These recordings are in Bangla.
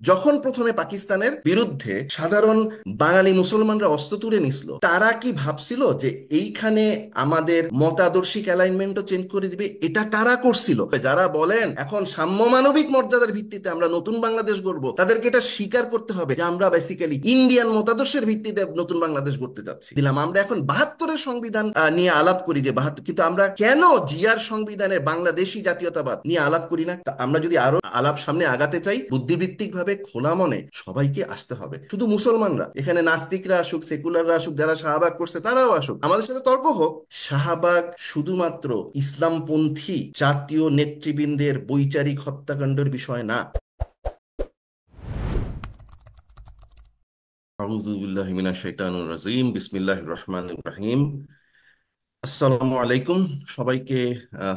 যখন প্রথমে পাকিস্তানের বিরুদ্ধে সাধারণ বাঙালি মুসলমানরা অস্ত্র তুলে নিছিল, তারা কি ভাবছিল যে এইখানে আমাদের মতাদর্শিক অ্যালাইনমেন্টও চেঞ্জ করে দিবে? এটা কারা করছিল? যারা বলেন এখন সাম্য মানবিক মর্যাদার ভিত্তিতে আমরা নতুন বাংলাদেশ গড়ব, তাদেরকে এটা স্বীকার করতে হবে যে আমরা বেসিক্যালি ইন্ডিয়ান মতাদর্শের ভিত্তিতে নতুন বাংলাদেশ গড়তে যাচ্ছি। দিলাম আমরা এখন 72-এর সংবিধান নিয়ে আলাপ করি, যে 72, কিন্তু আমরা কেন জিয়ার সংবিধানের বাংলাদেশি জাতীয়তাবাদ নিয়ে আলাপ করি না? তা আমরা যদি আরো আলাপ সামনে আগাতে চাই, বুদ্ধিবৃত্তিক ভাবে খোলা মনে সবাইকে আসতে হবে। শুধু মুসলমানরা, এখানে নাস্তিকরা আসুক, সেকুলাররা আসুক, যারা শাহবাগ করছে তারাও আসুক, আমাদের সাথে তর্ক হোক। শাহবাগ শুধুমাত্র ইসলামপন্থী জাতীয় নেতৃবৃন্দের বৈচারিক হত্যাকাণ্ডের বিষয় না। আউযু বিল্লাহি মিনাশ শাইতানির রাজিম, বিসমিল্লাহির রহমানির রহিম। আসসালামু আলাইকুম সবাইকে।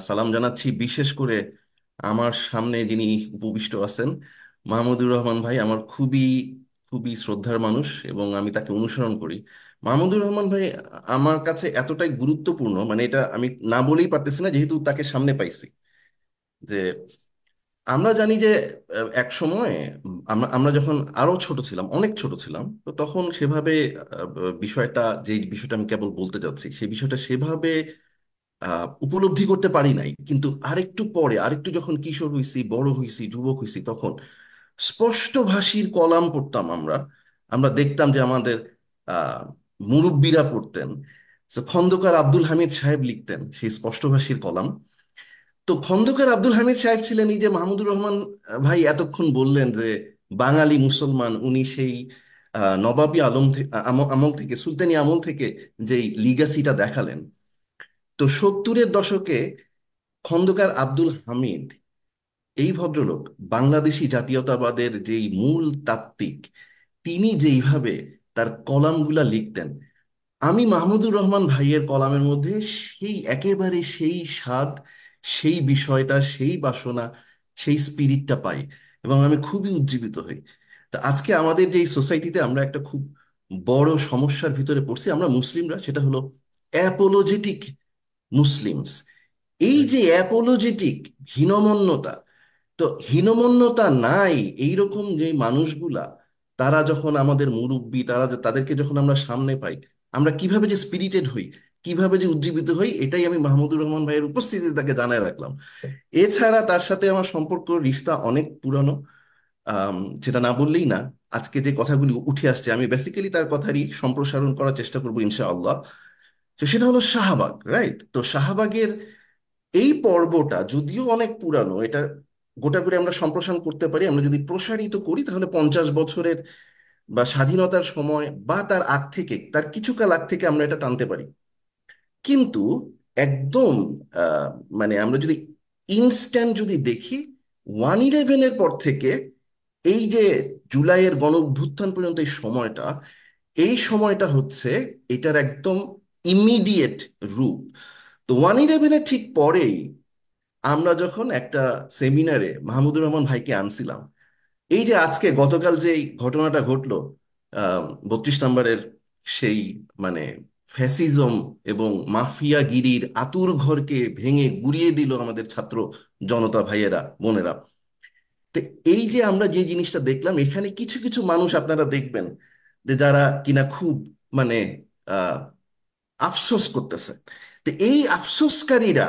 সালাম জানাচ্ছি। বিশেষ করে আমার সামনে যিনি উপবিষ্ট আছেন, মাহমুদুর রহমান ভাই, আমার খুবই খুবই শ্রদ্ধার মানুষ এবং আমি তাকে অনুসরণ করি। মাহমুদুর রহমান ভাই আমার কাছে এতটাই গুরুত্বপূর্ণ, মানে এটা আমি না বলেই পারতেছি না, যেহেতু তাকে সামনে পাইছি। যে আমরা জানি যে এক সময় আমরা আমরা যখন আরো ছোট ছিলাম, অনেক ছোট ছিলাম, তো তখন সেভাবে বিষয়টা, যে বিষয়টা আমি কেবল বলতে যাচ্ছি, সেই বিষয়টা সেভাবে উপলব্ধি করতে পারি নাই। কিন্তু আরেকটু পরে, আরেকটু যখন কিশোর হইছি, বড় হইছি, যুবক হইছি, তখন স্পষ্টভাষীর কলাম পড়তাম আমরা। আমরা দেখতাম যে আমাদের আহ মুরব্বীরা পড়তেন। তো খন্দকার আব্দুল হামিদ সাহেব লিখতেন সেই স্পষ্টভাষীর কলাম। তো খন্দকার আব্দুল হামিদ সাহেব ছিলেন, এই যে মাহমুদুর রহমান ভাই এতক্ষণ বললেন যে বাঙালি মুসলমান, উনি সেই নবাবী আলম আমল থেকে, সুলতানি আমল থেকে যেই লিগাসিটা দেখালেন। তো 70-এর দশকে খন্দকার আব্দুল হামিদ, এই ভদ্রলোক বাংলাদেশি জাতীয়তাবাদের যেই মূল তাত্ত্বিক, তিনি যেইভাবে তার কলামগুলা লিখতেন, আমি মাহমুদুর রহমান ভাইয়ের কলামের মধ্যে সেই একেবারে সেই স্বাদ, সেই বিষয়টা, সেই বাসনা, সেই স্পিরিটটা পাই এবং আমি খুবই উজ্জীবিত হই। তা আজকে আমাদের যে সোসাইটিতে আমরা একটা খুব বড় সমস্যার ভিতরে পড়ছি আমরা মুসলিমরা, সেটা হলো অ্যাপোলোজেটিক মুসলিমস। এই যে অ্যাপোলোজেটিক, হীনমন্যতা, তো হীনমন্যতা নাই এইরকম যে মানুষগুলা, তারা যখন আমাদের মুরব্বী, তাদেরকে যখন আমরা সামনে পাই, আমরা কিভাবে যে স্পিরিটেড হই, কিভাবে যে উজ্জীবিত হই, এটাই আমি মাহমুদুর রহমান ভাইয়ের উপস্থিতিতে তাকে জানায় রাখলাম। এছাড়া তার সাথে আমার সম্পর্ক, রিশতা অনেক পুরানো। আম, যেটা না বললেই না। আজকে যে কথাগুলি উঠে আসছে, আমি বেসিক্যালি তার কথারই সম্প্রসারণ করার চেষ্টা করবো ইনশাআল্লাহ। তো সেটা হলো শাহবাগ, রাইট? তো শাহবাগের এই পর্বটা যদিও অনেক পুরানো, এটা গোটা করে আমরা সম্প্রসারণ করতে পারি। আমরা যদি প্রসারিত করি তাহলে 50 বছরের বা স্বাধীনতার সময় বা তার আগ থেকে, তার কিছুকাল আগ থেকে আমরা এটা টানতে পারি। কিন্তু একদম আহ, মানে আমরা যদি ইনস্ট্যান্ট যদি দেখি, 1/11-এর পর থেকে এই যে জুলাইয়ের গণ অভ্যুত্থান পর্যন্ত এই সময়টা, এই সময়টা হচ্ছে এটার একদম ইমিডিয়েট রূপ। তো 1/11-এর ঠিক পরেই আমরা যখন একটা সেমিনারে মাহমুদুর রহমান ভাইকে আনছিলাম, এই যে আজকে গতকাল যে এই ঘটনাটা ঘটলো, 32 নম্বরের সেই, মানে ফ্যাসিজম এবং মাফিয়াগিরির আতুর ঘরকে ভেঙে গুড়িয়ে দিল আমাদের ছাত্র জনতা ভাইয়েরা, বোনেরা। তো এই যে আমরা যে জিনিসটা দেখলাম, এখানে কিছু কিছু মানুষ আপনারা দেখবেন যে যারা কিনা খুব, মানে আফসোস করতেছে। তো এই আফসোসকারীরা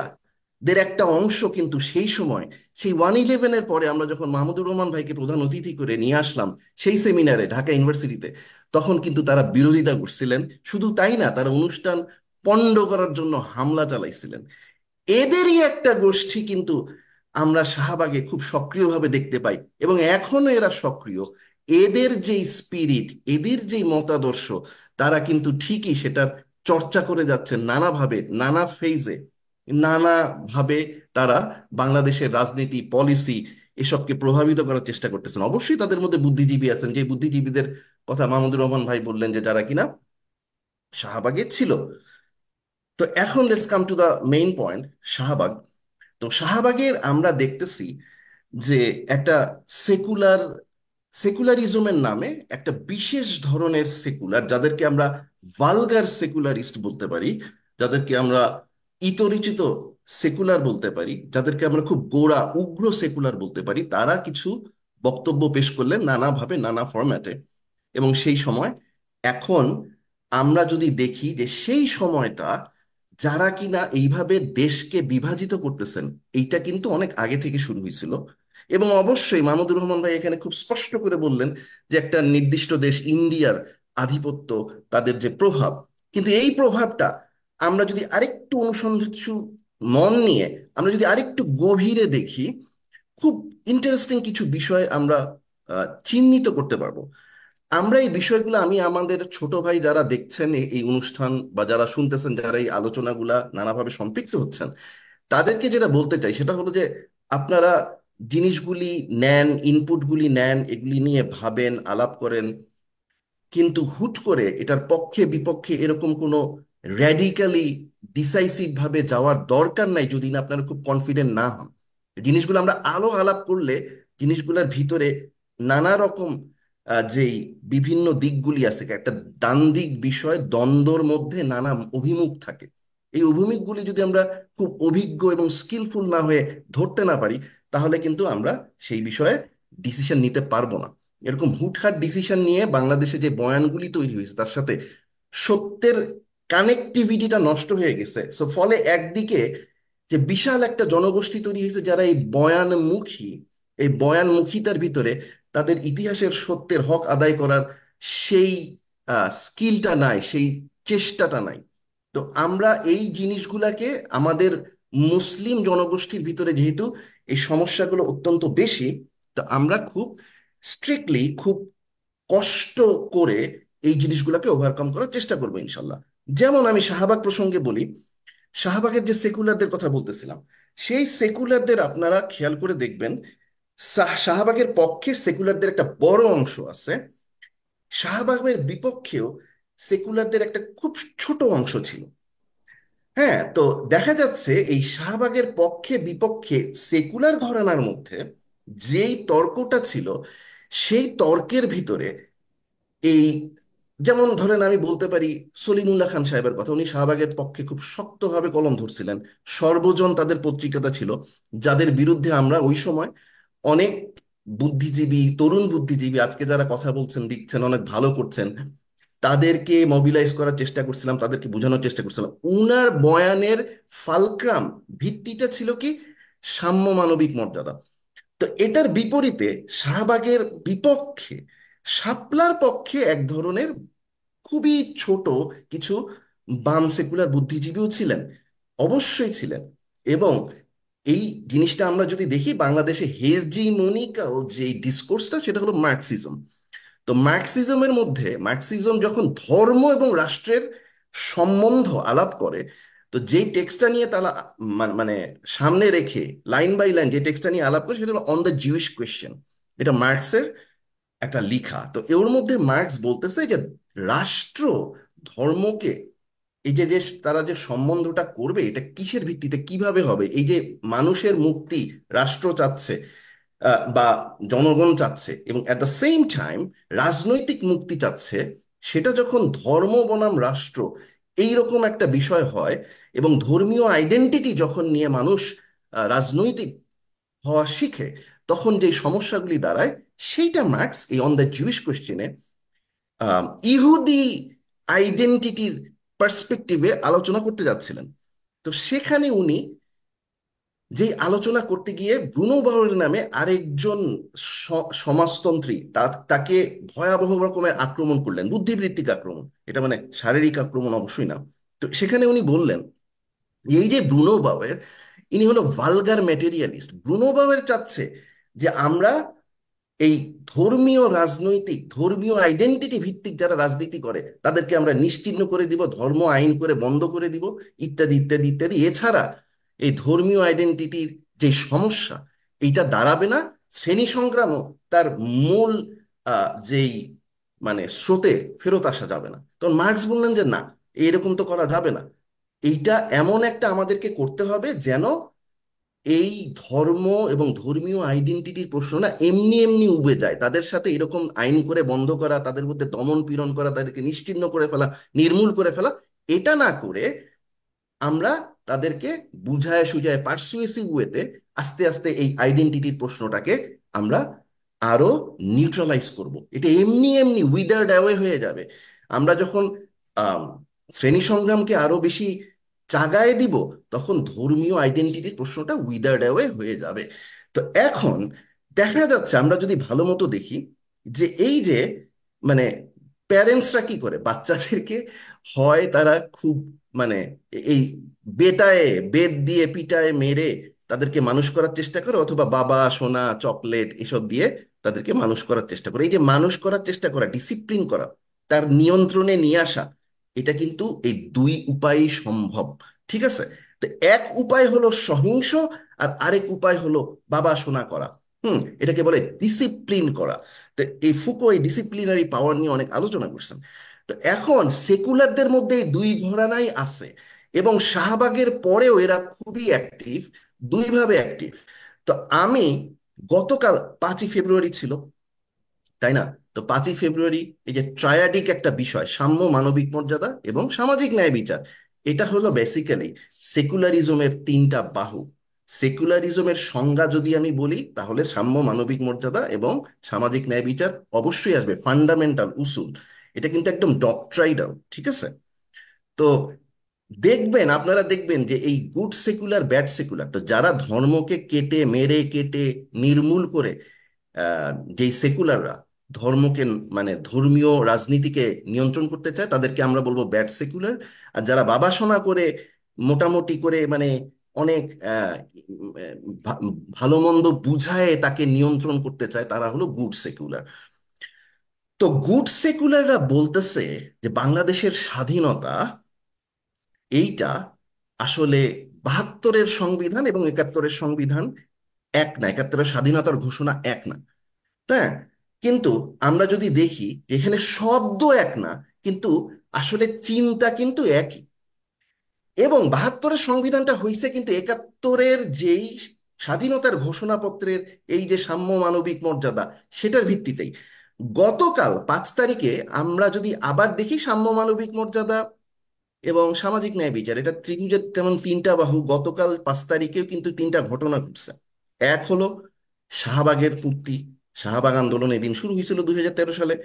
দের একটা অংশ কিন্তু সেই সময়, সেই 1/11-এর পরে আমরা যখন মাহমুদুর রহমান ভাইকে প্রধান অতিথি করে নিয়ে আসলাম সেই সেমিনারে ঢাকা ইউনিভার্সিটিতে, তখন কিন্তু তারা বিরোধিতা করছিলেন। শুধু তাই না, তারা অনুষ্ঠান পণ্ড করার জন্য হামলা চালাইছিলেন। এদেরই একটা গোষ্ঠী কিন্তু আমরা শাহবাগে খুব সক্রিয়ভাবে দেখতে পাই এবং এখনো এরা সক্রিয়। এদের যে স্পিরিট, এদের যে মতাদর্শ, তারা কিন্তু ঠিকই সেটার চর্চা করে যাচ্ছেন নানাভাবে, নানা ফেজে, নানাভাবে। তারা বাংলাদেশের রাজনীতি, পলিসি, এসবকে প্রভাবিত করার চেষ্টা করতেছেন। অবশ্যই তাদের মধ্যে বুদ্ধিজীবী আছেন, যে বুদ্ধিজীবীদের কথা মাহমুদুর রহমান ভাই বললেন, যে যারা কিনা শাহবাগে ছিল। তো এখন let's come to the main point, Shahbag. তো শাহবাগের আমরা দেখতেছি যে একটা সেকুলার, সেকুলারিজমের নামে একটা বিশেষ ধরনের সেকুলার, যাদেরকে আমরা ভালগার সেকুলারিস্ট বলতে পারি, যাদেরকে আমরা ইতরিচিত সেকুলার বলতে পারি, যাদেরকে আমরা খুব গোঁড়া উগ্র সেকুলার বলতে পারি, তারা কিছু বক্তব্য পেশ করলেন নানাভাবে নানা ফরম্যাটে। এবং সেই সময়, এখন আমরা যদি দেখি যে সেই সময়টা যারা কিনা এইভাবে দেশকে বিভাজিত করতেছেন, এইটা কিন্তু অনেক আগে থেকে শুরু হয়েছিল। এবং অবশ্যই মাহমুদুর রহমান ভাই এখানে খুব স্পষ্ট করে বললেন যে একটা নির্দিষ্ট দেশ ইন্ডিয়ার আধিপত্য, তাদের যে প্রভাব, কিন্তু এই প্রভাবটা আমরা যদি আরেকটু অনুসন্ধিৎসু মন নিয়ে আমরা যদি আরেকটু গভীরে দেখি, খুব ইন্টারেস্টিং কিছু বিষয় আমরা চিহ্নিত করতে পারবো। আমরা এই বিষয়গুলো, আমি আমাদের ছোট ভাই যারা দেখছেন এই অনুষ্ঠান বা যারা শুনতেছেন, যারা এই আলোচনাগুলা নানাভাবে সম্পৃক্ত হচ্ছেন, তাদেরকে যেটা বলতে চাই সেটা হলো যে আপনারা জিনিসগুলি নেন, ইনপুটগুলি নেন, এগুলি নিয়ে ভাবেন, আলাপ করেন, কিন্তু হুট করে এটার পক্ষে বিপক্ষে এরকম কোনো র্যাডিক্যালি ডিসাইসিভ ভাবে যাওয়ার দরকার নাই যদি না আপনারা খুব কনফিডেন্ট না হন। জিনিসগুলো আমরা আলো আলাপ করলে জিনিসগুলোর ভিতরে নানা রকম যেই বিভিন্ন দিকগুলি আছে, একটা দ্বান্দ্বিক বিষয়, দ্বন্দ্বর মধ্যে নানা অভিমুখ থাকে। এই অভিমুখগুলি যদি আমরা খুব অভিজ্ঞ এবং স্কিলফুল না হয়ে ধরতে না পারি, তাহলে কিন্তু আমরা সেই বিষয়ে ডিসিশন নিতে পারবো না। এরকম হুটহাট ডিসিশন নিয়ে বাংলাদেশে যে বয়ানগুলি তৈরি হয়েছে তার সাথে সত্যের কানেক্টিভিটিটা নষ্ট হয়ে গেছে। সো ফলে একদিকে যে বিশাল একটা জনগোষ্ঠী তৈরি হয়েছে যারা এই বয়ানমুখিতার ভিতরে তাদের ইতিহাসের সত্যের হক আদায় করার সেই স্কিলটা নাই, সেই চেষ্টাটা নাই। তো আমরা এই জিনিসগুলাকে আমাদের মুসলিম জনগোষ্ঠীর ভিতরে যেহেতু এই সমস্যাগুলো অত্যন্ত বেশি, তো আমরা খুব স্ট্রিক্টলি, খুব কষ্ট করে এই জিনিসগুলোকে ওভারকাম করার চেষ্টা করবো ইনশাল্লাহ। যেমন আমি শাহবাগ প্রসঙ্গে বলি, শাহবাগের যে সেকুলারদের কথা বলতেছিলাম, সেই সেকুলারদের আপনারা খেয়াল করে দেখবেন, শাহবাগের পক্ষে সেকুলারদের একটা বড় অংশ আছে, শাহবাগের বিপক্ষেও সেকুলারদের একটা খুব ছোট অংশ ছিল। হ্যাঁ, তো দেখা যাচ্ছে এই শাহবাগের পক্ষে বিপক্ষে সেকুলার ঘরানার মধ্যে যেই তর্কটা ছিল, সেই তর্কের ভিতরে এই, যেমন ধরেন আমি বলতে পারি সলিমুল্লাহ খান সাহেবের কথা, উনি শাহবাগের পক্ষে খুব শক্তভাবে কলম ধরছিলেন। সর্বজন তাদের পত্রিকাটা ছিল, যাদের বিরুদ্ধে আমরা ওই সময় অনেক বুদ্ধিজীবী, তরুণ বুদ্ধিজীবী, আজকে যারা কথা বলছেন, লিখছেন, অনেক ভালো করছেন, তাদেরকে মোবিলাইজ করার চেষ্টা করছিলাম, তাদেরকে বোঝানোর চেষ্টা করছিলাম। উনার বয়ানের ফালক্রাম, ভিত্তিটা ছিল কি? সাম্য মানবিক মর্যাদা। তো এটার বিপরীতে শাহবাগের বিপক্ষে, শাপলার পক্ষে এক ধরনের খুবই ছোট কিছু বাম সেকুলার বুদ্ধিজীবীও ছিলেন, অবশ্যই ছিলেন। এবং এই জিনিসটা আমরা যদি দেখি বাংলাদেশে হেজিমনিক্যাল যে ডিসকোর্সটা, সেটা হলো মার্কসিজম। তো মার্কসিজমের মধ্যে, মার্কসিজম যখন ধর্ম এবং রাষ্ট্রের সম্বন্ধ আলাপ করে, তো যেই টেক্সটটা নিয়ে তারা মানে সামনে রেখে লাইন বাই লাইন যে টেক্সটটা নিয়ে আলাপ করে সেটা হলো অন দ্য জিউইশ কোয়েশ্চেন। এটা মার্কসের একটা লিখা। তো এর মধ্যে মার্কস বলতেছে যে রাষ্ট্র ধর্মকে, এই যে যে তারা যে সম্বন্ধটা করবে, এটা কিসের ভিত্তিতে, কিভাবে হবে, এই যে মানুষের মুক্তি রাষ্ট্র চাচ্ছে, বা জনগণ চাচ্ছে, এবং অ্যাট দ্য সেম টাইম রাজনৈতিক মুক্তি চাচ্ছে, সেটা যখন ধর্ম বনাম রাষ্ট্র এইরকম একটা বিষয় হয়, এবং ধর্মীয় আইডেন্টিটি যখন নিয়ে মানুষ রাজনৈতিক হওয়া শিখে, তখন যে সমস্যাগুলি দাঁড়ায়, সেইটা মার্কস এই অন দ্য জুইশ কোশ্চেনে ইহুদি আইডেন্টিটির পার্সপেক্টিভে আলোচনা করতে যাচ্ছিলেন। তো সেখানে উনি যে আলোচনা করতে গিয়ে ব্রুনো বাউয়ের নামে আরেকজন সমাজতন্ত্রী তাকে ভয়াবহ রকমের আক্রমণ করলেন, বুদ্ধিবৃত্তিক আক্রমণ, এটা মানে শারীরিক আক্রমণ অবশ্যই না। তো সেখানে উনি বললেন, এই যে ব্রুনো বাউয়ের, ইনি হলো ভালগার ম্যাটেরিয়ালিস্ট। ব্রুনো বাউয়ের চাচ্ছে যে আমরা এই ধর্মীয় রাজনৈতিক, ধর্মীয় আইডেন্টিটি ভিত্তিক যারা রাজনীতি করে তাদেরকে আমরা নিশ্চিহ্ন করে দিব, ধর্ম আইন করে বন্ধ করে দিব, ইত্যাদি ইত্যাদি ইত্যাদি। এছাড়া এই ধর্মীয় আইডেন্টিটির যে সমস্যা, এইটা দাঁড়াবে না, শ্রেণী সংগ্রামও তার মূল যেই মানে স্রোতে ফেরত আসা যাবে না। তখন মার্কস বললেন যে না, এইরকম তো করা যাবে না, এইটা এমন একটা আমাদেরকে করতে হবে যেন এই ধর্ম এবং ধর্মীয় আইডেন্টিটির প্রশ্ন না এমনি এমনি উবে যায়, তাদের সাথে এরকম আইন করে বন্ধ করা, তাদের মধ্যে দমন পীড়ন করা, তাদেরকে নিশ্চিহ্ন করে ফেলা, নির্মূল করে ফেলা, এটা না করে আমরা তাদেরকে বুঝায় সুঝায় পার্সুয়েসিভ ওয়েতে আস্তে আস্তে এই আইডেন্টিটির প্রশ্নটাকে আমরা আরো নিউট্রালাইজ করব। এটা এমনি এমনি উইদার্ড অ্যাওয়ে হয়ে যাবে। আমরা যখন আম, শ্রেণী সংগ্রামকে আরো বেশি চাগায় দিব, তখন ধর্মীয় আইডেন্টিটির প্রশ্নটা উইদার্ড অ্যাওয়ে হয়ে যাবে। তো এখন দেখা যাচ্ছে, আমরা যদি ভালো মতো দেখি, যে এই যে মানে প্যারেন্টসরা কি করে বাচ্চাদেরকে, হয় তারা খুব মানে এই বেতায়ে বেত দিয়ে পিটায় মেরে তাদেরকে মানুষ করার চেষ্টা করে, অথবা বাবা সোনা চকলেট এসব দিয়ে তাদেরকে মানুষ করার চেষ্টা করে। এই যে মানুষ করার চেষ্টা করা, ডিসিপ্লিন করা, তার নিয়ন্ত্রণে নিয়ে আসা, এটা কিন্তু এই দুই উপায়ই সম্ভব। ঠিক আছে? তো এক উপায় হলো সহিংস, আর আরেক উপায় হলো বাবা সোনা করা। এটাকে বলে ডিসিপ্লিন করা। তো এই ফুকো এই ডিসিপ্লিনারি পাওয়ার নিয়ে অনেক আলোচনা করছেন। তো এখন সেকুলারদের মধ্যে এই দুই ঘরানাই আছে, এবং শাহবাগের পরেও এরা খুবই অ্যাক্টিভ, দুইভাবে অ্যাক্টিভ। তো আমি গতকাল 5ই ফেব্রুয়ারি ছিল, তাই না? তো 5ই ফেব্রুয়ারি এই যে ট্রায়াডিক একটা বিষয়, সাম্য, মানবিক মর্যাদা এবং সামাজিক ন্যায় বিচার, এটা হলো বেসিক্যালি সেকুলারিজমের তিনটা বাহু। সেকুলারিজমের সংজ্ঞা যদি আমি বলি, তাহলে সাম্য, মানবিক মর্যাদা এবং সামাজিক ন্যায় বিচার অবশ্যই আসবে, ফান্ডামেন্টাল উসুল। এটা কিন্তু একদম ডক্ট্রাইনাল। ঠিক আছে? তো দেখবেন, আপনারা দেখবেন যে এই গুড সেকুলার ব্যাড সেকুলার, তো যারা ধর্মকে কেটে মেরে কেটে নির্মূল করে, যেই সেকুলাররা ধর্মকে মানে ধর্মীয় রাজনীতিকে নিয়ন্ত্রণ করতে চায়, তাদেরকে আমরা বলবো ব্যাড সেকুলার। আর যারা বাবাসনা করে মোটামুটি করে মানে অনেক ভা- ভালো মন্দ বুঝায় তাকে নিয়ন্ত্রণ করতে চায়, তারা হলো গুড সেকুলার। তো গুড সেকুলাররা বলতেছে যে বাংলাদেশের স্বাধীনতা এইটা আসলে 72-এর সংবিধান এবং 71-এর সংবিধান এক না, 71-এর স্বাধীনতার ঘোষণা এক না। হ্যাঁ, কিন্তু আমরা যদি দেখি যে এখানে শব্দ এক না, কিন্তু আসলে চিন্তা কিন্তু একই। এবং 72-এর সংবিধানটা হয়েছে কিন্তু 71-এর যেই স্বাধীনতার ঘোষণাপত্রের এই যে সাম্য, মানবিক মর্যাদা, সেটার ভিত্তিতেই। গতকাল 5 তারিখে আমরা যদি আবার দেখি সাম্য, মানবিক মর্যাদা এবং সামাজিক ন্যায় বিচার, এটা ত্রিভুজের তেমন তিনটা বাহু। গতকাল 5 তারিখেও কিন্তু তিনটা ঘটনা ঘটছে। এক হলো শাহবাগের পূর্তি, শাহবাগ আন্দোলন এদিন শুরু হয়েছিল 2013 সালে।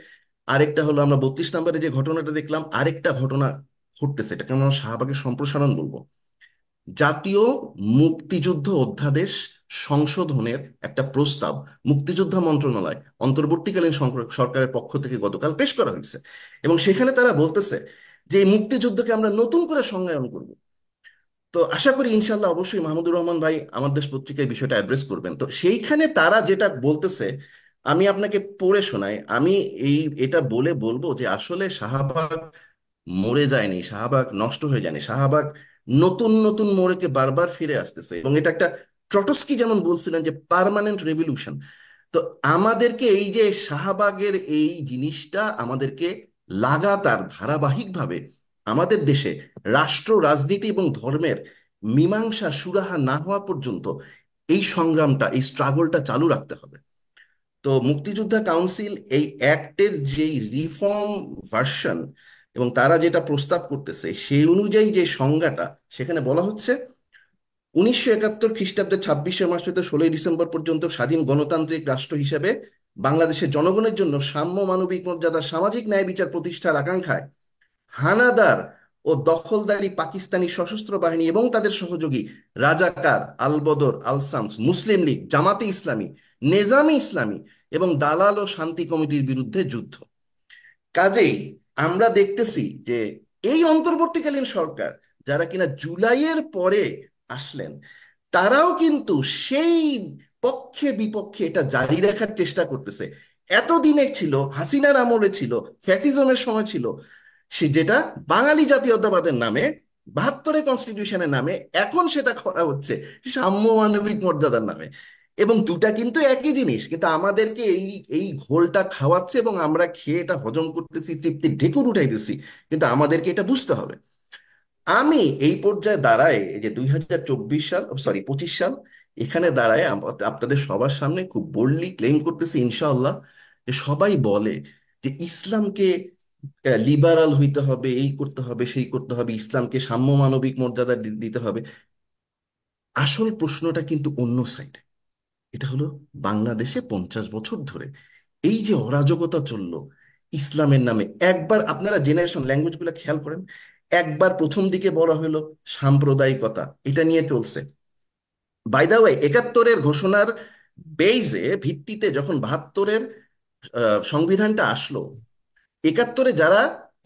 আরেকটা হলো আমরা 32 নম্বরে যে ঘটনাটা দেখলাম, আরেকটা ঘটনা ঘটতেছে, এটাকে আমরা শাহবাগের সম্প্রসারণ বলবো। জাতীয় মুক্তিযুদ্ধ অধ্যাদেশ সংশোধনের একটা প্রস্তাব মুক্তিযোদ্ধা মন্ত্রণালয় অন্তর্বর্তীকালীন সরকারের পক্ষ থেকে গতকাল পেশ করা হয়েছে। এবং সেখানে তারা বলতেছে যে এই মুক্তিযুদ্ধকে আমরা নতুন করে সংজ্ঞায়ন করব। তো আশা করি ইনশাল্লাহ অবশ্যই মাহমুদুর রহমান ভাই আমার দেশ পত্রিকায় বিষয়টা অ্যাড্রেস করবেন। তো সেইখানে তারা যেটা বলতেছে, আমি আপনাকে পড়ে শোনাই। আমি এটা বলে বলবো যে আসলে শাহবাগ মরে যায়নি, শাহবাগ নষ্ট হয়ে যায়নি, শাহবাগ নতুন নতুন মোড়কে বারবার ফিরে আসতেছে। এবং এটা একটা, ট্রটস্কি যেমন বলছিলেন যে পার্মানেন্ট রেভলিউশন। তো আমাদেরকে এই যে শাহবাগের এই জিনিসটা আমাদেরকে লাগাতার ধারাবাহিকভাবে আমাদের দেশে রাষ্ট্র রাজনীতি এবং ধর্মের মীমাংসা সুরাহা না হওয়া পর্যন্ত এই সংগ্রামটা, এই স্ট্রাগলটা চালু রাখতে হবে। তো মুক্তিযোদ্ধা কাউন্সিল এই অ্যাক্টের যেই রিফর্ম ভার্সন এবং তারা যেটা প্রস্তাব করতেছে সেই অনুযায়ী যে সংজ্ঞাটা, সেখানে বলা হচ্ছে 1971 খ্রিস্টাব্দের 26শে মার্চ হতে 16ই ডিসেম্বর পর্যন্ত স্বাধীন গণতান্ত্রিক রাষ্ট্র হিসেবে বাংলাদেশের জনগণের জন্য সাম্য, মানবিক মর্যাদা, সামাজিক ন্যায় বিচার প্রতিষ্ঠার আকাঙ্ক্ষায় হানাদার ও দখলদারি পাকিস্তানি সশস্ত্র বাহিনী এবং তাদের সহযোগী রাজাকার, আলবদর, আলসামস, মুসলিম লীগ, জামাতে ইসলামী, নেজামে ইসলামী এবং দালাল ও শান্তি কমিটির বিরুদ্ধে যুদ্ধ। কাজেই আমরা দেখতেছি যে এই অন্তর্বর্তীকালীন সরকার, যারা কিনা জুলাইয়ের পরে আসলেন, তারাও কিন্তু সেই পক্ষে বিপক্ষে এটা জারি রাখার চেষ্টা করতেছে। এতদিনে ছিল, হাসিনার আমলে ছিল, ফ্যাসিজমের সময় ছিল, সে যেটা বাঙালি জাতীয়তাবাদের নামে, 72-এর কনস্টিটিউশনের নামে, এখন সেটা করা হচ্ছে সাম্য, মানবিক মর্যাদার নামে। এবং দুটা কিন্তু একই জিনিস, কিন্তু আমাদেরকে এই এই ঘোলটা খাওয়াচ্ছে এবং আমরা খেয়ে এটা হজম করতেছি, তৃপ্তির ঢেকুর উঠাইতেছি। কিন্তু আমাদেরকে এটা বুঝতে হবে। আমি এই পর্যায়ে দাঁড়ায়, এই যে 2024 সাল, সরি 25 সাল, এখানে দাঁড়ায় আপনাদের সবার সামনে খুব বোল্ডলি ক্লেম করতেছি ইনশাআল্লাহ, যে সবাই বলে যে ইসলামকে লিবারাল হইতে হবে, এই করতে হবে, সেই করতে হবে, ইসলামকে সাম্য, মানবিক মর্যাদা দিতে হবে। আসল প্রশ্নটা কিন্তু অন্য সাইডে। এটা হলো বাংলাদেশে 50 বছর ধরে এই যে অরাজকতা চললো ইসলামের নামে। একবার আপনারা জেনারেশন ল্যাঙ্গুয়েজগুলো খেয়াল করেন, একবার প্রথম দিকে বলা হলো সাম্প্রদায়িকতা, এটা নিয়ে চলছে। বাই দা ওয়ে, 71-এর ঘোষণার বেইজে ভিত্তিতে যখন 72-এর সংবিধানটা আসলো, 71-এ যারা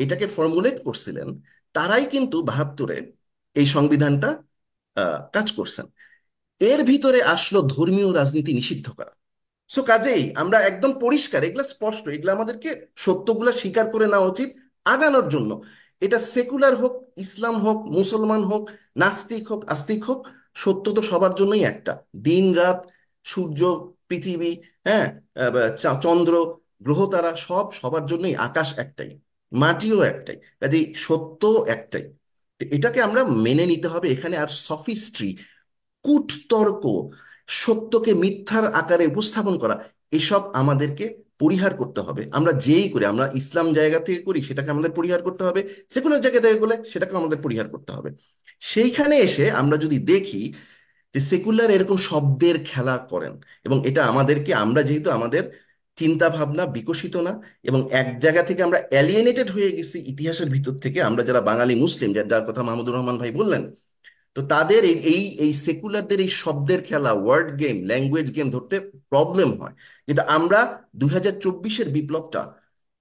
এটাকে ফর্মুলেট করছিলেন তারাই কিন্তু 72-এ এই সংবিধানটা কাজ করছেন। এর ভিতরে আসলো ধর্মীয় রাজনীতি নিষিদ্ধ করা। সো কাজেই আমরা একদম পরিষ্কার, এগুলা স্পষ্ট, এগুলা আমাদেরকে সত্যগুলা স্বীকার করে নেওয়া উচিত আগানোর জন্য। এটা সেকুলার হোক, ইসলাম হোক, মুসলমান হোক, নাস্তিক হোক, আস্তিক হোক, সত্য তো সবার জন্যই একটা। দিন রাত, সূর্য, পৃথিবী, হ্যাঁ, চন্দ্র, গ্রহ তারা সব সবার জন্যই, আকাশ একটাই, মাটিও একটাই, কাজেই সত্য একটাই। তো এটাকে আমরা মেনে নিতে হবে। এখানে আর সফিস্ট্রি, কূটতর্ক, সত্যকে মিথ্যার আকারে উপস্থাপন করা, এসব আমাদেরকে পরিহার করতে হবে। আমরা যেই করি, আমরা ইসলাম জায়গা থেকে করি সেটাকে আমাদের পরিহার করতে হবে, সেকুলার জায়গা থেকে করলে সেটাকে আমাদের পরিহার করতে হবে। সেইখানে এসে আমরা যদি দেখি যে সেকুলার এরকম শব্দের খেলা করেন, এবং এটা আমাদেরকে, আমরা যেহেতু আমাদের চিন্তা ভাবনা বিকশিত না, এবং এক জায়গা থেকে আমরা অ্যালিয়েনেটেড হয়ে গেছি ইতিহাসের ভিতর থেকে, আমরা যারা বাঙালি মুসলিম, যার যার কথা মাহমুদুর রহমান ভাই বললেন, তো তাদের এই এই এই সেকুলারদের এই শব্দের খেলা, ওয়ার্ড গেম, ল্যাঙ্গুয়েজ গেম ধরতে প্রবলেম হয়। কিন্তু আমরা 2024-এর বিপ্লবটা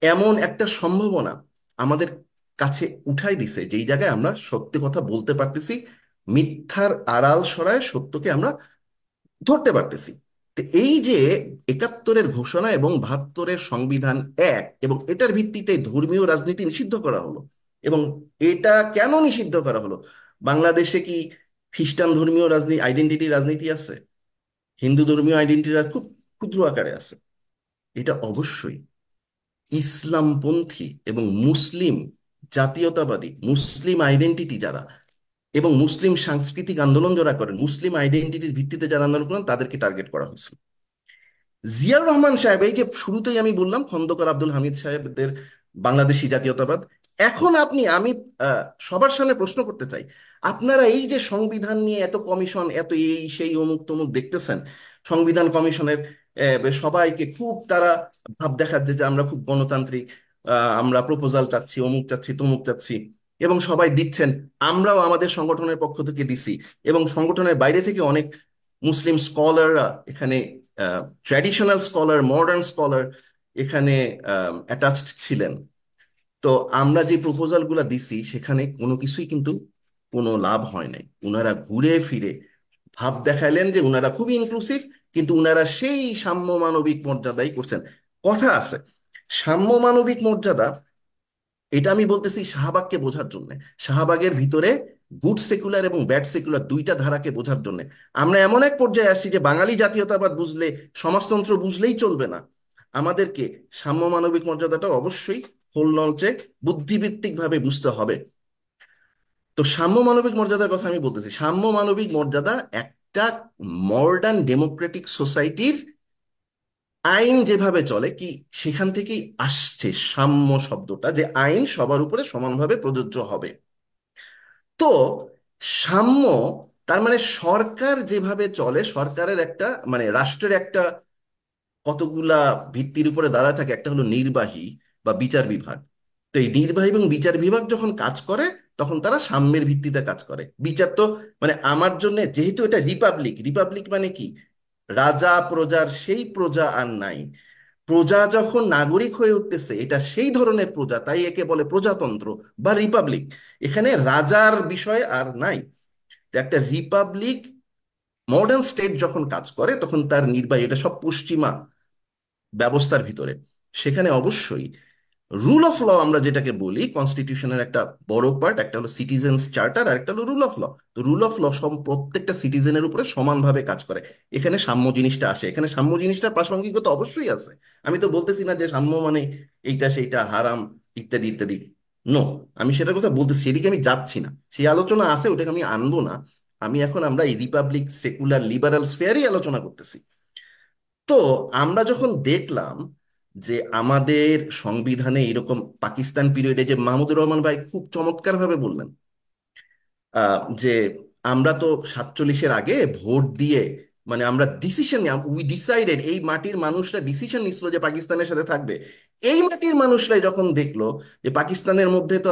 এমন একটা সম্ভাবনা আমাদের কাছে উঠাই দিছে, যেই জায়গায় আমরা সত্যি কথা বলতে পারতেছি, মিথ্যার আড়াল সরায় সত্যকে আমরা ধরতে পারতেছি। তো এই যে 71-এর ঘোষণা এবং 72-এর সংবিধান এক, এবং এটার ভিত্তিতে ধর্মীয় রাজনীতি নিষিদ্ধ করা হলো। এবং এটা কেন নিষিদ্ধ করা হলো? বাংলাদেশে কি খ্রিস্টান ধর্মীয় রাজনীতি, আইডেন্টিটি রাজনীতি আছে? হিন্দু ধর্মীয় আইডেন্টিটি খুব ক্ষুদ্র আকারে আছে। এটা অবশ্যই ইসলামপন্থী এবং মুসলিম জাতীয়তাবাদী, মুসলিম আইডেন্টিটি যারা, এবং মুসলিম সাংস্কৃতিক আন্দোলন যারা করেন, মুসলিম আইডেন্টিটির ভিত্তিতে যারা আন্দোলন করেন, তাদেরকে টার্গেট করা হয়েছিল। জিয়াউর রহমান সাহেব, এই যে শুরুতেই আমি বললাম খন্দকার আব্দুল হামিদ সাহেবদের বাংলাদেশি জাতীয়তাবাদ, এখন আপনি, আমি সবার সামনে প্রশ্ন করতে চাই, আপনারা এই যে সংবিধান নিয়ে এত কমিশন, এত এই সেই অমুক তমুক দেখতেছেন, সংবিধান কমিশনের সবাইকে খুব তারা ভাব দেখাচ্ছে যে আমরা খুব গণতান্ত্রিক, আমরা প্রপোজাল চাচ্ছি, অমুক চাচ্ছি, তমুক চাচ্ছি, এবং সবাই দিচ্ছেন, আমরাও আমাদের সংগঠনের পক্ষ থেকে দিছি, এবং সংগঠনের বাইরে থেকে অনেক মুসলিম স্কলাররা এখানে, ট্র্যাডিশনাল স্কলার, মডার্ন স্কলার এখানে অ্যাটাচড ছিলেন। তো আমরা যে প্রপোজালগুলো দিছি সেখানে কোনো কিছুই কিন্তু কোনো লাভ হয় নাই। উনারা ঘুরে ফিরে ভাব দেখাইলেন যে উনারা খুবই ইনক্লুসিভ, কিন্তু উনারা সেই সাম্য মানবিক মর্যাদাই করছেন। কথা আছে, সাম্য মানবিক মর্যাদা, এটা আমি বলতেছি শাহবাগকে বোঝার জন্য। শাহবাগের ভিতরে গুড সেকুলার এবং ব্যাড সেকুলার দুইটা ধারাকে বোঝার জন্য। আমরা এমন এক পর্যায়ে আসছি যে বাঙালি জাতীয়তাবাদ বুঝলে, সমাজতন্ত্র বুঝলেই চলবে না, আমাদেরকে সাম্য মানবিক মর্যাদাটা অবশ্যই খোল নলচে বুদ্ধিবৃত্তিক ভাবে বুঝতে হবে। তো সাম্য মানবিক মর্যাদার কথা আমি বলতেছি, সাম্য মানবিক মর্যাদা একটা মডার্ন ডেমোক্রেটিক সোসাইটির আইন যেভাবে চলে কি, সেখান থেকেই আসছে সাম্য শব্দটা, যে আইন সবার উপরে সমানভাবে প্রযোজ্য হবে। তো সাম্য, তার মানে সরকার যেভাবে চলে, সরকারের একটা, মানে রাষ্ট্রের একটা কতগুলা ভিত্তির উপরে দাঁড়ায় থাকে, একটা হলো নির্বাহী বা বিচার বিভাগ। তো এই নির্বাহী এবং বিচার বিভাগ যখন কাজ করে, তখন তারা সাম্যের ভিত্তিতে কাজ করে। বিচার তো, মানে আমার জন্য, যেহেতু এটা রিপাবলিক, রিপাবলিক মানে কি, রাজা প্রজার সেই প্রজা আর নাই। প্রজা যখন নাগরিক হয়ে উঠতেছে, এটা সেই ধরনের প্রজা, তাই একে বলে প্রজাতন্ত্র বা রিপাবলিক। এখানে রাজার বিষয় আর নাই। তো একটা রিপাবলিক, মডার্ন স্টেট যখন কাজ করে, তখন তার নির্বাহী, এটা সব পশ্চিমা ব্যবস্থার ভিতরে, সেখানে অবশ্যই রুল অফ ল আমরা যেটাকে বলি, কনস্টিটিউশনের একটা বড় পার্ট, একটা হলো সিটিজেন্স চার্টার আর একটা হলো রুল অফ ল। তো রুল অফ ল সব প্রত্যেকটা সিটিজেনের উপরে সমানভাবে কাজ করে। এখানে সাম্য জিনিসটা আসে, এখানে সাম্য জিনিসটার প্রাসঙ্গিকতা অবশ্যই আছে। আমি তো বলতেছি না যে সাম্য মানে এইটা সেইটা হারাম ইত্যাদি ইত্যাদি, নো, আমি সেটার কথা বলতেছি, সেদিকে আমি যাচ্ছি না, সেই আলোচনা আছে, ওটাকে আমি আনবো না। আমি এখন, আমরা এই রিপাবলিক, সেকুলার, লিবারাল স্ফেয়ারই আলোচনা করতেছি। তো আমরা যখন দেখলাম যে আমাদের সংবিধানে এরকম, পাকিস্তান পিরিয়ডে, যে মাহমুদুর রহমান ভাই খুব চমৎকার ভাবে বললেন, যে আমরা তো 47-এর আগে ভোট দিয়ে মানে আমরা ডিসিশন, উই ডিসাইডেড, এই মাটির মানুষরা ডিসিশন নিছিল যে পাকিস্তানের সাথে থাকবে। এই মাটির মানুষরাই যখন দেখলো যে পাকিস্তানের মধ্যে তো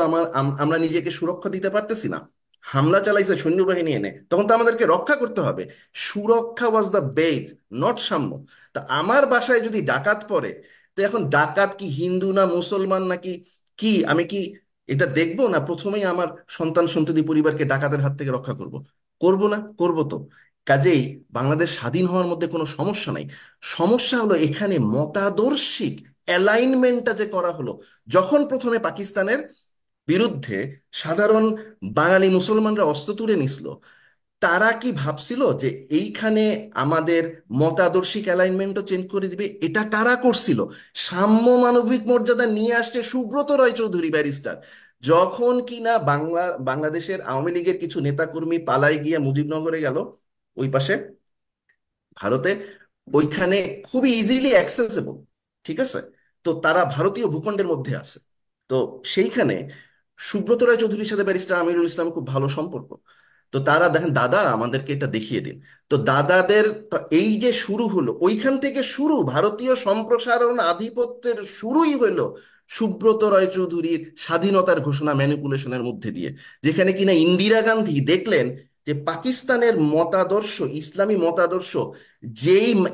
আমরা নিজেকে সুরক্ষা দিতে পারতেছি না, হামলা চালাইছে সৈন্যবাহিনী এনে, তখন তো আমাদেরকে রক্ষা করতে হবে। সুরক্ষা ওয়াজ দ্য বেস, নট সাম্য। তা আমার বাসায় যদি ডাকাত পড়ে, তো এখন ডাকাত কি হিন্দু না মুসলমান নাকি কি, আমি কি এটা দেখবো, না প্রথমেই আমার সন্তান সন্ততি পরিবারকে ডাকাতের হাত থেকে রক্ষা করব? করব না? করব তো। কাজেই বাংলাদেশ স্বাধীন হওয়ার মধ্যে কোনো সমস্যা নাই। সমস্যা হলো এখানে মতাদর্শিক অ্যালাইনমেন্টটা যে করা হলো, যখন প্রথমে পাকিস্তানের বিরুদ্ধে সাধারণ বাঙালি মুসলমানরা অস্ত্র তুলে নিছিল, তারা কি ভাবছিল যে এইখানে আমাদের মতাদর্শিক অ্যালাইনমেন্টও চেঞ্জ করে দিবে? এটা কারা করছিল? সাম্য মানবিক মর্যাদা নিয়ে আসছে সুব্রত রায়চৌধুরী ব্যারিস্টার। যখন কিনা বাংলাদেশের আওয়ামী লীগের কিছু নেতাকর্মী পালায় গিয়ে মুজিবনগরে গেল, ওই পাশে ভারতে, ওইখানে খুবই ইজিলি অ্যাক্সেসেবল, ঠিক আছে, তো তারা ভারতীয় ভূখণ্ডের মধ্যে আছে। তো সেইখানে সুব্রত রায় চৌধুরীর সাথে ব্যারিস্টার আমিরুল ইসলাম খুব ভালো সম্পর্ক। তো তারা দেখেন, দাদা আমাদেরকে এটা দেখিয়ে দিন। তো দাদাদের তো এই যে শুরু হলো, ওইখান থেকে শুরু ভারতীয় সম্প্রসারণ আধিপত্যের শুরুই হলো সুব্রত রায় চৌধুরীর স্বাধীনতার ঘোষণা ম্যানিপুলেশনের মধ্যে দিয়ে। যেখানে কিনা ইন্দিরা গান্ধী দেখলেন যে পাকিস্তানের মতাদর্শ, ইসলামী মতাদর্শ,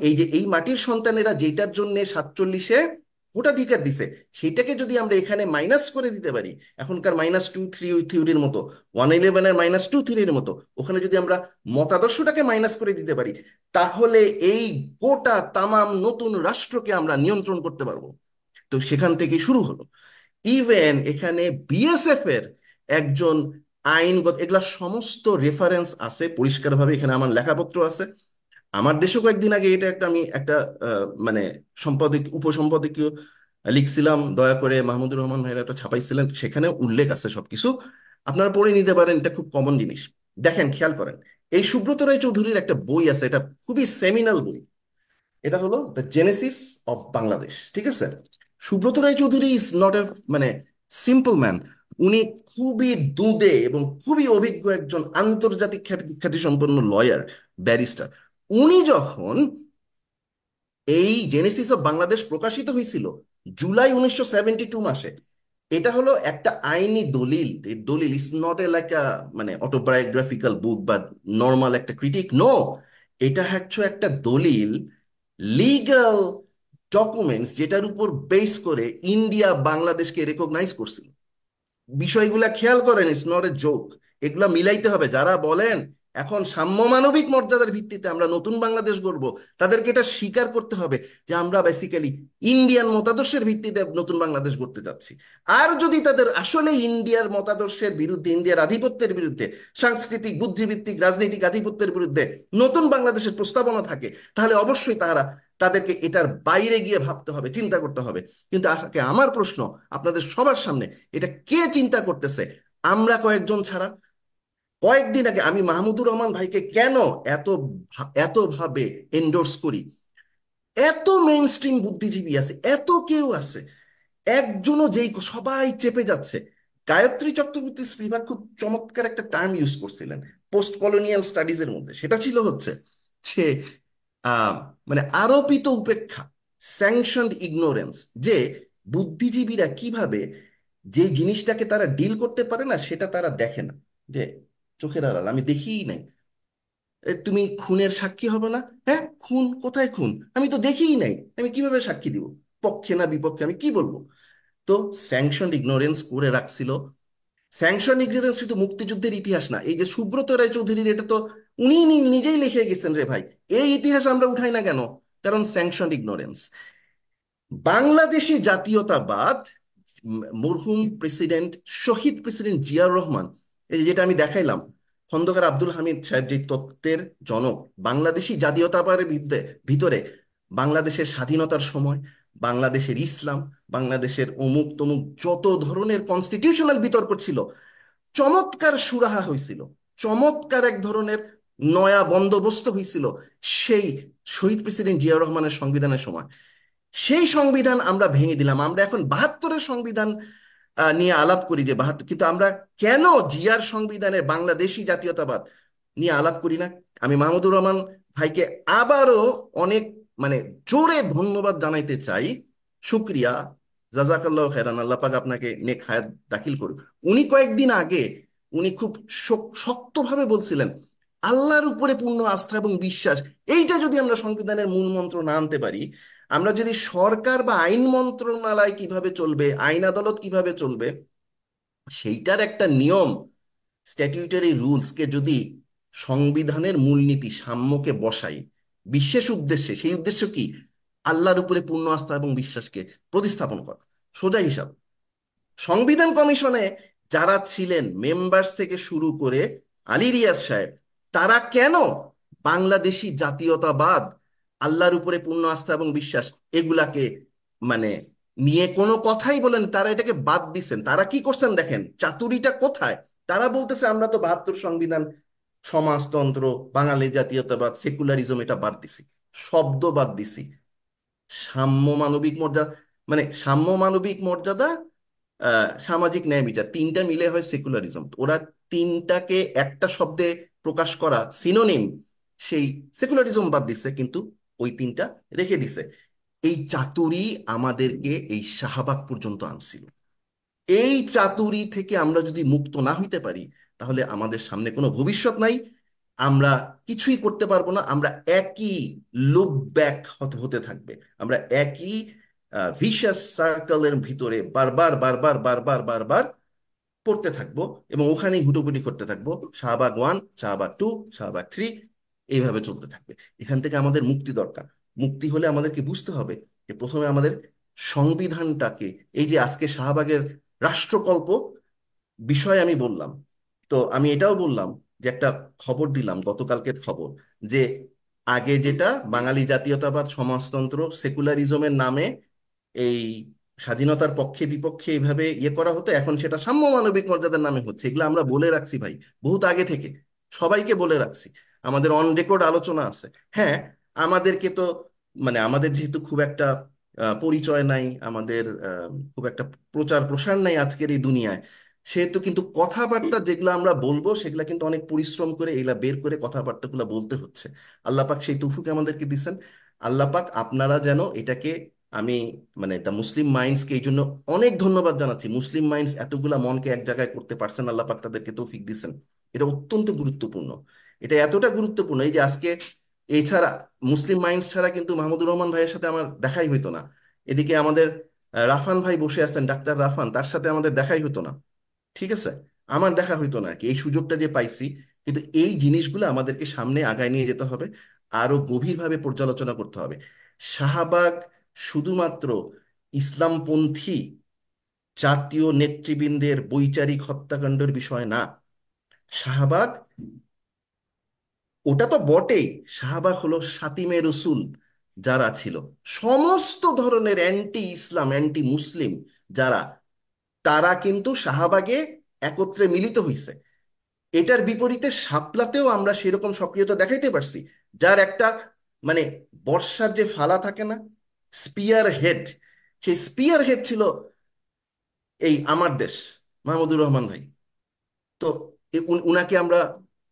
এই যে এই মাটির সন্তানেরা যেটার জন্য 47-এ ভোটাধিকার দিছে, সেটাকে যদি আমরা এখানে মাইনাস করে দিতে পারি, এখনকার -2 3 থিওরির মতো, 111-এর -2 3-র মতো, ওখানে যদি আমরা মতাদর্শটাকে মাইনাস করে দিতে পারি, তাহলে এই গোটা তামাম নতুন রাষ্ট্রকে আমরা নিয়ন্ত্রণ করতে পারবো। তো সেখান থেকে শুরু হলো। ইভেন এখানে বিএসএফ এর একজন আইনগত, এগুলা সমস্ত রেফারেন্স আছে পরিষ্কারভাবে, এখানে আমার লেখাপত্র আছে। আমার দেশে কয়েকদিন আগে এটা একটা, আমি একটা মানে উপসম্পাদকীয় লিখছিলাম, দয়া করে মাহমুদুর রহমান ভাইরা একটা ছাপাইছিলেন, সেখানে উল্লেখ আছে সবকিছু, আপনারা পড়ে নিতে পারেন, এটা খুব কমন জিনিস। দেখেন, খেয়াল করেন, এই সুব্রত রায় চৌধুরীর একটা বই আছে, এটা খুবই সেমিনাল বই। এটা হলো দ্য জেনেসিস অফ বাংলাদেশ, ঠিক আছে? Subrata Roy Chowdhury is not a, মানে, সিম্পল ম্যান। উনি খুবই দুঁদে এবং খুবই অভিজ্ঞ একজন আন্তর্জাতিক খ্যাতিসম্পন্ন লয়ার, ব্যারিস্টার। উনি যখন এই জেনেসিস অফ বাংলাদেশ প্রকাশিত হয়েছিল জুলাই 1972 মাসে, এটা হলো একটা আইনি দলিল। এই দলিল ইজ নট এ লাইক আ, মানে অটোবায়োগ্রাফিক্যাল বুক বা নর্মাল একটা ক্রিটিক, নো। এটা হচ্ছে একটা দলিল, লিগ্যাল ডকুমেন্টস, যেটার উপর বেস করে ইন্ডিয়া বাংলাদেশকে রেকগনাইজ করছিল। বিষয়গুলা খেয়াল করেন, ইটস নট এ জোক। এগুলা মিলাইতে হবে। যারা বলেন এখন সাম্য মানবিক মর্যাদার ভিত্তিতে আমরা নতুন বাংলাদেশ গড়ব, তাদেরকে এটা স্বীকার করতে হবে যে আমরা বেসিক্যালি ইন্ডিয়ান মতাদর্শের ভিত্তিতে নতুন বাংলাদেশ গড়তে যাচ্ছি। আর যদি তাদের আসলে ইন্ডিয়ার মতাদর্শের বিরুদ্ধে, ইন্ডিয়ার আধিপত্যের বিরুদ্ধে, সাংস্কৃতিক বুদ্ধিভিত্তিক রাজনৈতিক আধিপত্যের বিরুদ্ধে নতুন বাংলাদেশের প্রস্তাবনা থাকে, তাহলে অবশ্যই তাদেরকে এটার বাইরে গিয়ে ভাবতে হবে, চিন্তা করতে হবে। কিন্তু আজকে আমার প্রশ্ন আপনাদের সবার সামনে, এটা কে চিন্তা করতেছে? আমরা কয়েকজন ছাড়া। কয়েকদিন আগে আমি মাহমুদুর রহমান ভাইকে কেন এতভাবে এন্ডোর্স করি? এত মেইন স্ট্রিম বুদ্ধিজীবী আছে, এত কেউ আছে, একজনও যেই, সবাই চেপে যাচ্ছে। গায়ত্রী চক্রবর্তী স্পিভাক খুব চমৎকার একটা টার্ম ইউজ করছিলেন পোস্ট কলোনিয়াল স্টাডিজ এর মধ্যে, সেটা ছিল হচ্ছে যে আহ, মানে আরোপিত উপেক্ষা, স্যাংশনড ইগনোরেন্স। যে বুদ্ধিজীবীরা কিভাবে যে জিনিসটাকে তারা ডিল করতে পারে না, সেটা তারা দেখে না। যে চোখের আড়াল, আমি দেখিই নাই। তুমি খুনের সাক্ষী হবে না? হ্যাঁ, খুন কোথায়? খুন আমি তো দেখিই নাই, আমি কিভাবে সাক্ষী দিব? পক্ষে না বিপক্ষে আমি কি বলবো? তো স্যাংশন ইগনোরেন্স করে রাখছিল। স্যাংশন ইগনোরেন্স শুধু মুক্তিযুদ্ধের ইতিহাস না, এই যে সুব্রত রায় চৌধুরীর, এটা তো উনি নিজেই লিখে গেছেন রে ভাই। এই ইতিহাস আমরা উঠাই না কেন? কারণ স্যাংশন ইগনোরেন্স। বাংলাদেশি জাতীয়তাবাদ, মরহুম প্রেসিডেন্ট, শহীদ প্রেসিডেন্ট জিয়াউর রহমান, এই যে যেটা আমি দেখাইলাম, খন্দকার আব্দুল হামিদ সাহেব যে তত্ত্বের জনক, বাংলাদেশি জাতীয়তাবাদের ভিতরে বাংলাদেশের স্বাধীনতার সময় বাংলাদেশের ইসলাম, বাংলাদেশের অমুক তমুক যত ধরনের কনস্টিটিউশনাল বিতর্ক ছিল, চমৎকার সুরাহা হয়েছিল, চমৎকার এক ধরনের নয়া বন্দোবস্ত হয়েছিল সেই শহীদ প্রেসিডেন্ট জিয়াউর রহমানের সংবিধানের সময়। সেই সংবিধান আমরা ভেঙে দিলাম। আমরা এখন 72-এর সংবিধান নিয়ে আলাপ করি, যে 72, কিন্তু আমরা কেন জিয়ার সংবিধানের বাংলাদেশি জাতীয়তাবাদ নিয়ে আলাপ করি না? আমি মাহমুদুর রহমান ভাইকে আবারও অনেক মানে জোরে ধন্যবাদ জানাইতে চাই। শুক্রিয়া, জাজাকাল্লাহ খেরান, আল্লাহ পাক আপনাকে নেক হায়াত দাখিল করুন। উনি কয়েকদিন আগে উনি খুব শক্তভাবে বলছিলেন আল্লাহর উপরে পূর্ণ আস্থা এবং বিশ্বাস। এইটা যদি আমরা সংবিধানের মূল মন্ত্র না আনতে পারি, আমরা যদি সরকার বা আইন মন্ত্রণালয় কিভাবে চলবে, আইন আদালত কিভাবে চলবে, সেইটার একটা নিয়ম, স্ট্যাটিউটারি রুলসকে যদি সংবিধানের মূলনীতি সাম্যকে বসাই বিশেষ উদ্দেশ্যে, সেই উদ্দেশ্য কি? আল্লাহর উপরে পূর্ণ আস্থা এবং বিশ্বাসকে প্রতিস্থাপন করা। সোজা হিসাব, সংবিধান কমিশনে যারা ছিলেন মেম্বার্স থেকে শুরু করে আলী রিয়াজ সাহেব, তারা কেন বাংলাদেশি জাতীয়তাবাদ, আল্লাহর উপরে পূর্ণ আস্থা এবং বিশ্বাস, এগুলাকে মানে নিয়ে কোনো কথাই বলেন? তারা এটাকে বাদ দিছেন। তারা কি করছেন দেখেন চাতুরিটা কোথায়। তারা বলতেছে আমরা তো 72 সংবিধান, সমাজতন্ত্র, বাঙালি জাতীয়তাবাদ, সেকুলারিজম এটা বাদ দিছি, শব্দ বাদ দিছি। সাম্য মানবিক মর্যাদা, মানে সাম্য মানবিক মর্যাদা, সামাজিক ন্যায় বিচার, তিনটা মিলে হয় সেকুলারিজম। ওরা তিনটাকে একটা শব্দে প্রকাশ করা সিনোনিম, সেই সেকুলারিজম বাদ দিছে, কিন্তু ওই তিনটা রেখে দিছে। এই চাতুরি আমাদেরকে এই শাহবাগ পর্যন্ত আনছিল। এই চাতুরি থেকে আমরা যদি মুক্ত না হইতে পারি, তাহলে আমাদের সামনে কোনো ভবিষ্যৎ নাই। আমরা কিছুই করতে পারবো না। আমরা একই লুপ ব্যাক হতে থাকবে। আমরা একই ভিশাস সার্কেলের ভিতরে বারবার বারবার বারবার বারবার পড়তে থাকবো, এবং ওখানেই হুটোপুটি করতে থাকবো। শাহবাগ 1, শাহবাগ 2, শাহবাগ 3, এইভাবে চলতে থাকবে। এখান থেকে আমাদের মুক্তি দরকার। মুক্তি হলে আমাদেরকে বুঝতে হবে যে প্রথমে আমাদের সংবিধানটাকে, এই যে আজকে শাহবাগের রাষ্ট্রকল্প বিষয় আমি বললাম, তো আমি এটাও বললাম যে একটা খবর দিলাম, গতকালকের খবর, যে আগে যেটা বাঙালি জাতীয়তাবাদ, সমাজতন্ত্র, সেকুলারিজমের নামে এই স্বাধীনতার পক্ষে বিপক্ষে এইভাবে ইয়ে করা হতো, এখন সেটা সাম্য মানবিক মর্যাদার নামে হচ্ছে। এগুলো আমরা বলে রাখছি ভাই, বহুত আগে থেকে সবাইকে বলে রাখছি, আমাদের অন রেকর্ড আলোচনা আছে। হ্যাঁ, আমাদেরকে তো মানে আমাদের যেহেতু খুব একটা পরিচয় নাই, আমাদের খুব একটা প্রচার প্রসার নাই আজকের এই দুনিয়ায়, সেহেতু কিন্তু কথাবার্তা যেগুলো আমরা বলবো সেগুলো কিন্তু অনেক পরিশ্রম করে এগুলা বের করে কথাবার্তাগুলো বলতে হচ্ছে। আল্লাহ পাক সেই তৌফিক আমাদেরকে দিচ্ছেন। আল্লাহ পাক আপনারা যেন এটাকে, আমি মানে দ্য মুসলিম মাইন্ডসকে এই জন্য অনেক ধন্যবাদ জানাচ্ছি। মুসলিম মাইন্ডস এতগুলা মনকে এক জায়গায় করতে পারছেন, আল্লাহ পাক তাদেরকে তৌফিক দিচ্ছেন। এটা অত্যন্ত গুরুত্বপূর্ণ। এটা এতটা গুরুত্বপূর্ণ, এই যে আজকে এছাড়া মুসলিম মাইন্ডস ছাড়া কিন্তু মাহমুদুর রহমান ভাইয়ের সাথে আমার দেখাই হইতো না। এদিকে আমাদের রাফান ভাই বসে আছেন, ডাক্তার রাফান, তার সাথে আমাদের দেখাই হতো না। ঠিক আছে, আমার দেখা হইতো না আর কি, এই সুযোগটা যে পাইছি। কিন্তু এই জিনিসগুলো আমাদেরকে সামনে আগায় নিয়ে যেতে হবে, আরো গভীরভাবে পর্যালোচনা করতে হবে। শাহবাগ শুধুমাত্র ইসলামপন্থী জাতীয় নেতৃবৃন্দের বৈচারিক হত্যাকাণ্ডের বিষয় না। শাহবাগ, ওটা তো বটেই, শাহবাগ হলো সাতিমে রসুল যারা ছিল, সমস্ত ধরনের অ্যান্টি ইসলাম, অ্যান্টি মুসলিম যারা, তারা কিন্তু শাহবাগে একত্রে মিলিত হইছে। এটার বিপরীতে শাপলাতেও আমরা সেরকম সক্রিয়তা দেখাইতে পারছি, যার একটা মানে বর্ষার যে ফালা থাকে না, স্পিয়ার হেড, সেই স্পিয়ার হেড ছিল এই আমার দেশ, মাহমুদুর রহমান ভাই। তো উনাকে আমরা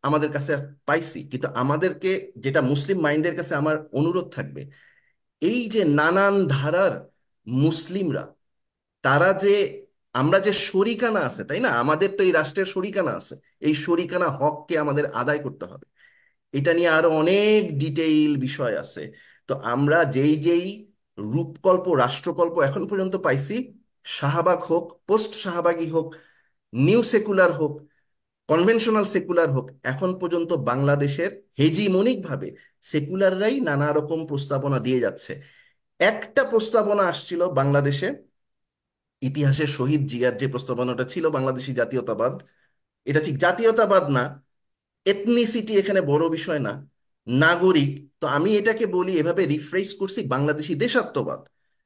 আমাদের কাছে পাইছি। কিন্তু আমাদেরকে, যেটা মুসলিম মাইন্ডের কাছে আমার অনুরোধ থাকবে, এই যে নানান ধারার মুসলিমরা, তারা যে, আমরা যে শরিকানা আছে তাই না, আমাদের তো এই রাষ্ট্রের শরিকানা আছে, এই শরিকানা হককে আমাদের আদায় করতে হবে। এটা নিয়ে আরো অনেক ডিটেইল বিষয় আছে। তো আমরা যেই যেই রূপকল্প, রাষ্ট্রকল্প এখন পর্যন্ত পাইছি, শাহবাগ হোক, পোস্ট শাহবাগী হোক, নিউ সেকুলার হোক, কনভেনশনাল সেকুলার হোক, এখন পর্যন্ত বাংলাদেশের হেজিমনিক ভাবে সেকুলাররাই নানা রকম প্রস্তাবনা দিয়ে যাচ্ছে। একটা প্রস্তাবনা আসছিল বাংলাদেশে, ইতিহাসের শহীদ জিয়ার যে প্রস্তাবনাটা ছিল, বাংলাদেশি জাতীয়তাবাদ। এটা ঠিক জাতীয়তাবাদ না, এথনিসিটি এখানে বড় বিষয় না, নাগরিক। তো আমি এটাকে বলি, এভাবে রিফ্রেশ করছি, বাংলাদেশি দেশাত্মবাদ।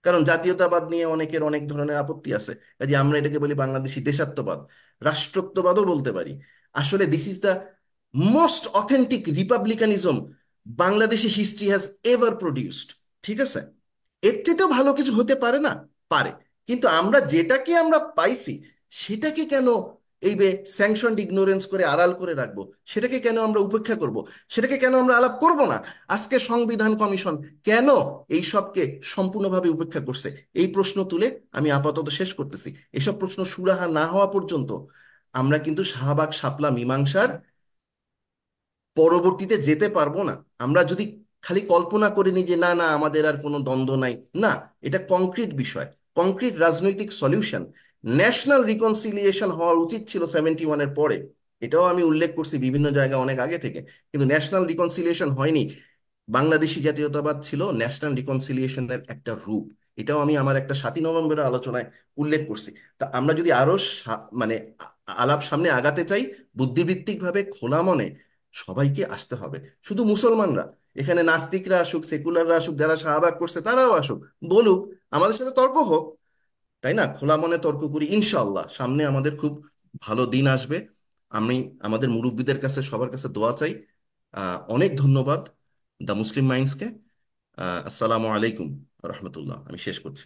কারণ জাতীয়তাবাদ নিয়ে অনেকের অনেক ধরনের আপত্তি আছে, কাজে আমরা এটাকে বলি বাংলাদেশি দেশাত্মবাদ। রাষ্ট্রত্ববাদও বলতে পারি। আসলে this is the most authentic republicanism Bangladeshi history has ever produced. ঠিক আছে, এর চেয়েও ভালো কিছু হতে পারে না? পারে। কিন্তু আমরা যেটাকে আমরা পাইছি, সেটাকে কেন এই বে স্যাংশনড ইগনোরেন্স করে আড়াল করে রাখবো, সেটাকে কেন আমরা উপেক্ষা করব? সেটাকে কেন আমরা আলাপ করব না? আজকে সংবিধান কমিশন কেন এই সবকে সম্পূর্ণভাবে উপেক্ষা করছে? এই প্রশ্ন তুলে আমি আপাতত শেষ করতেছি। এসব প্রশ্ন সুরাহা না হওয়া পর্যন্ত আমরা কিন্তু শাহবাগ শাপলা মীমাংসার পরবর্তীতে যেতে পারবো না। আমরা যদি খালি কল্পনা করে নিই যে না না আমাদের আর কোনো দ্বন্দ্ব নাই, না, এটা কংক্রিট বিষয়, কংক্রিট রাজনৈতিক সলিউশন। ন্যাশনাল রিকনসিলিয়েশন হওয়া উচিত ছিল 71-এর পরে, এটাও আমি উল্লেখ করছি বিভিন্ন জায়গায় অনেক আগে থেকে, কিন্তু ন্যাশনাল রিকনসিলিয়েশন হয়নি। বাংলাদেশি জাতীয়তাবাদ ছিল ন্যাশনাল রিকনসিলিয়েশনের একটা রূপ, এটাও আমি আমার একটা 7ই নভেম্বরের আলোচনায় উল্লেখ করছি। তা আমরা যদি আরো মানে আলাপ সামনে আগাতে চাই, বুদ্ধিবৃত্তিকভাবে খোলা মনে সবাইকে আসতে হবে। শুধু মুসলমানরা, এখানে নাস্তিকরা আসুক, সেকুলাররা আসুক, যারা শাহবাগ করছে তারাও আসুক, বলুক, আমাদের সাথে তর্ক হোক, তাই না? খোলা মনে তর্ক করি, ইনশাআল্লাহ সামনে আমাদের খুব ভালো দিন আসবে। আমি আমাদের মুরব্বীদের কাছে সবার কাছে দোয়া চাই। অনেক ধন্যবাদ দ্য মুসলিম মাইন্ডসকে। আসসালামু আলাইকুম রহমতুল্লাহ। আমি শেষ করছি।